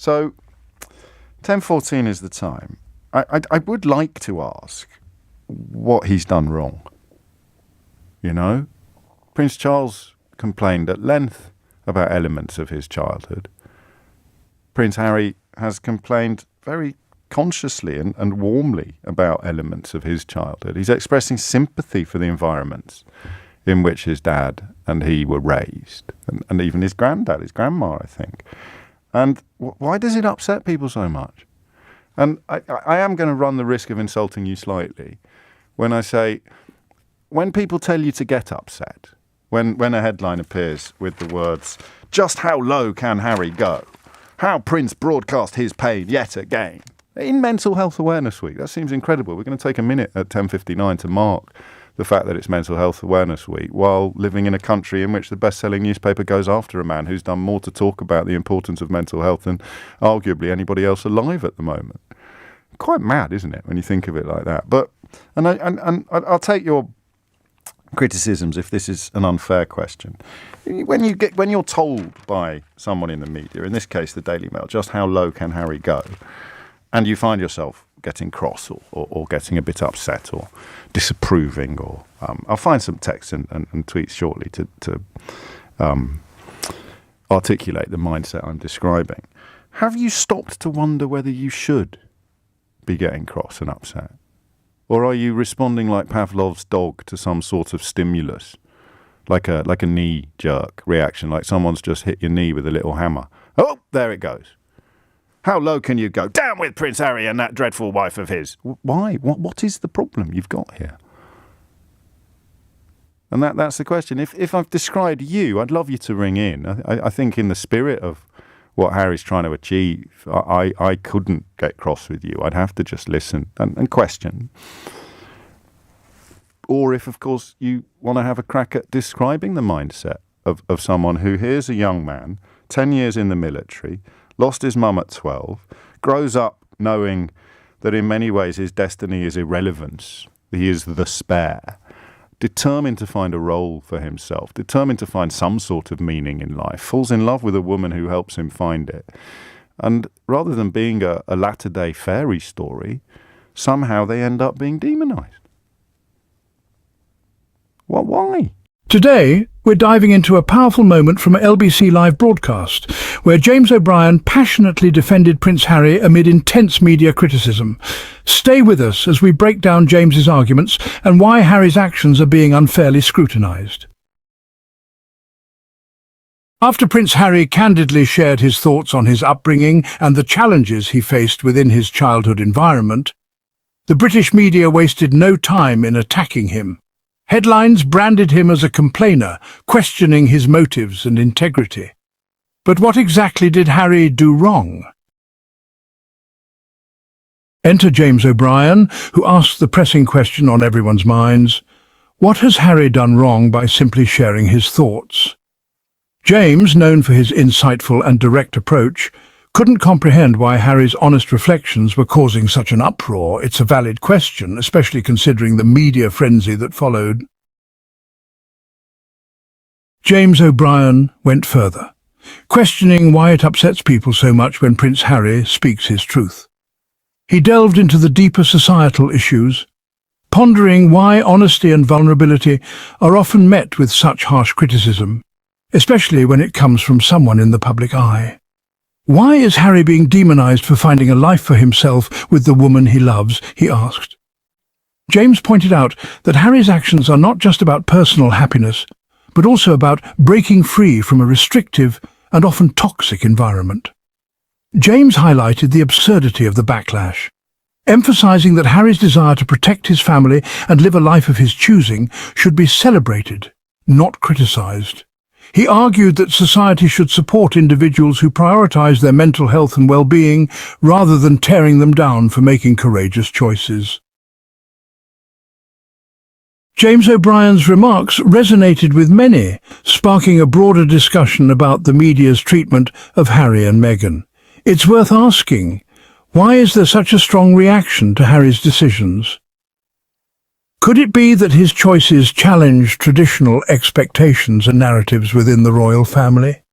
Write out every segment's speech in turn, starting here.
So 10:14 is the time. I would like to ask what he's done wrong. You know? Prince Charles complained at length about elements of his childhood. Prince Harry has complained very consciously and warmly about elements of his childhood. He's expressing sympathy for the environments in which his dad and he were raised, and even his granddad, his grandma, I think. And why does it upset people so much? And I am going to run the risk of insulting you slightly when I say, when people tell you to get upset, when a headline appears with the words, "Just how low can Harry go? How Prince broadcast his pain yet again," in Mental Health Awareness Week. That seems incredible. We're going to take a minute at 10:59 to mark the fact that it's Mental Health Awareness Week, while living in a country in which the best-selling newspaper goes after a man who's done more to talk about the importance of mental health than arguably anybody else alive at the moment. Quite mad, isn't it, when you think of it like that? But I'll take your criticisms if this is an unfair question. When you're told by someone in the media, in this case the Daily Mail, just how low can Harry go, and you find yourself getting cross or getting a bit upset or disapproving, or I'll find some text and tweets shortly to articulate the mindset I'm describing. Have you stopped to wonder whether you should be getting cross and upset? Or are you responding like Pavlov's dog to some sort of stimulus, like a knee-jerk reaction, like someone's just hit your knee with a little hammer? Oh, there it goes. How low can you go? Down with Prince Harry and that dreadful wife of his. Why? What is the problem you've got here? And that's the question. If I've described you, I'd love you to ring in. I think in the spirit of what Harry's trying to achieve, I couldn't get cross with you. I'd have to just listen and question. Or if, of course, you want to have a crack at describing the mindset of someone who here's a young man, 10 years in the military, lost his mum at 12, grows up knowing that in many ways his destiny is irrelevance. He is the spare. Determined to find a role for himself, determined to find some sort of meaning in life, falls in love with a woman who helps him find it. And rather than being a latter-day fairy story, somehow they end up being demonized. Why? Today, we're diving into a powerful moment from an LBC Live broadcast, where James O'Brien passionately defended Prince Harry amid intense media criticism. Stay with us as we break down James's arguments and why Harry's actions are being unfairly scrutinised. After Prince Harry candidly shared his thoughts on his upbringing and the challenges he faced within his childhood environment, the British media wasted no time in attacking him. Headlines branded him as a complainer, questioning his motives and integrity. But what exactly did Harry do wrong? Enter James O'Brien, who asks the pressing question on everyone's minds: what has Harry done wrong by simply sharing his thoughts? James, known for his insightful and direct approach, couldn't comprehend why Harry's honest reflections were causing such an uproar. It's a valid question, especially considering the media frenzy that followed. James O'Brien went further, questioning why it upsets people so much when Prince Harry speaks his truth. He delved into the deeper societal issues, pondering why honesty and vulnerability are often met with such harsh criticism, especially when it comes from someone in the public eye. Why is Harry being demonized for finding a life for himself with the woman he loves, he asked. James pointed out that Harry's actions are not just about personal happiness, but also about breaking free from a restrictive and often toxic environment. James highlighted the absurdity of the backlash, emphasizing that Harry's desire to protect his family and live a life of his choosing should be celebrated, not criticized. He argued that society should support individuals who prioritize their mental health and well-being rather than tearing them down for making courageous choices. James O'Brien's remarks resonated with many, sparking a broader discussion about the media's treatment of Harry and Meghan. It's worth asking, why is there such a strong reaction to Harry's decisions? Could it be that his choices challenge traditional expectations and narratives within the royal family?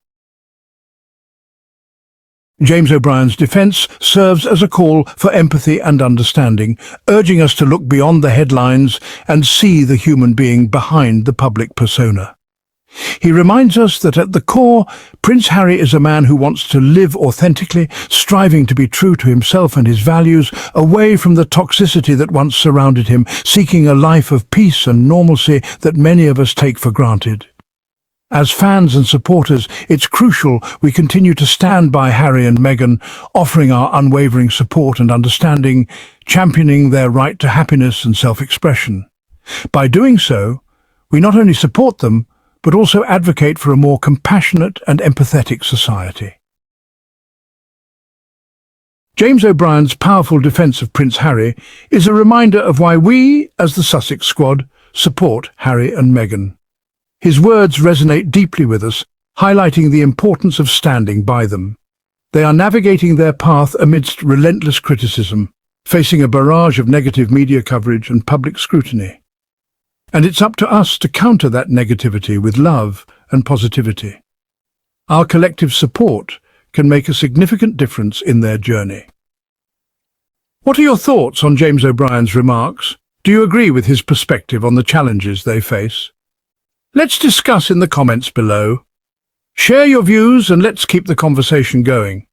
James O'Brien's defence serves as a call for empathy and understanding, urging us to look beyond the headlines and see the human being behind the public persona. He reminds us that at the core, Prince Harry is a man who wants to live authentically, striving to be true to himself and his values, away from the toxicity that once surrounded him, seeking a life of peace and normalcy that many of us take for granted. As fans and supporters, it's crucial we continue to stand by Harry and Meghan, offering our unwavering support and understanding, championing their right to happiness and self-expression. By doing so, we not only support them, but also advocate for a more compassionate and empathetic society. James O'Brien's powerful defence of Prince Harry is a reminder of why we, as the Sussex squad, support Harry and Meghan. His words resonate deeply with us, highlighting the importance of standing by them. They are navigating their path amidst relentless criticism, facing a barrage of negative media coverage and public scrutiny. And it's up to us to counter that negativity with love and positivity. Our collective support can make a significant difference in their journey. What are your thoughts on James O'Brien's remarks? Do you agree with his perspective on the challenges they face? Let's discuss in the comments below. Share your views and let's keep the conversation going.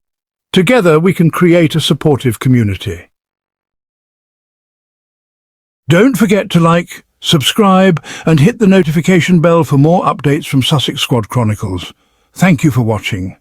Together we can create a supportive community. Don't forget to like, subscribe and hit the notification bell for more updates from Sussex Squad Chronicles. Thank you for watching.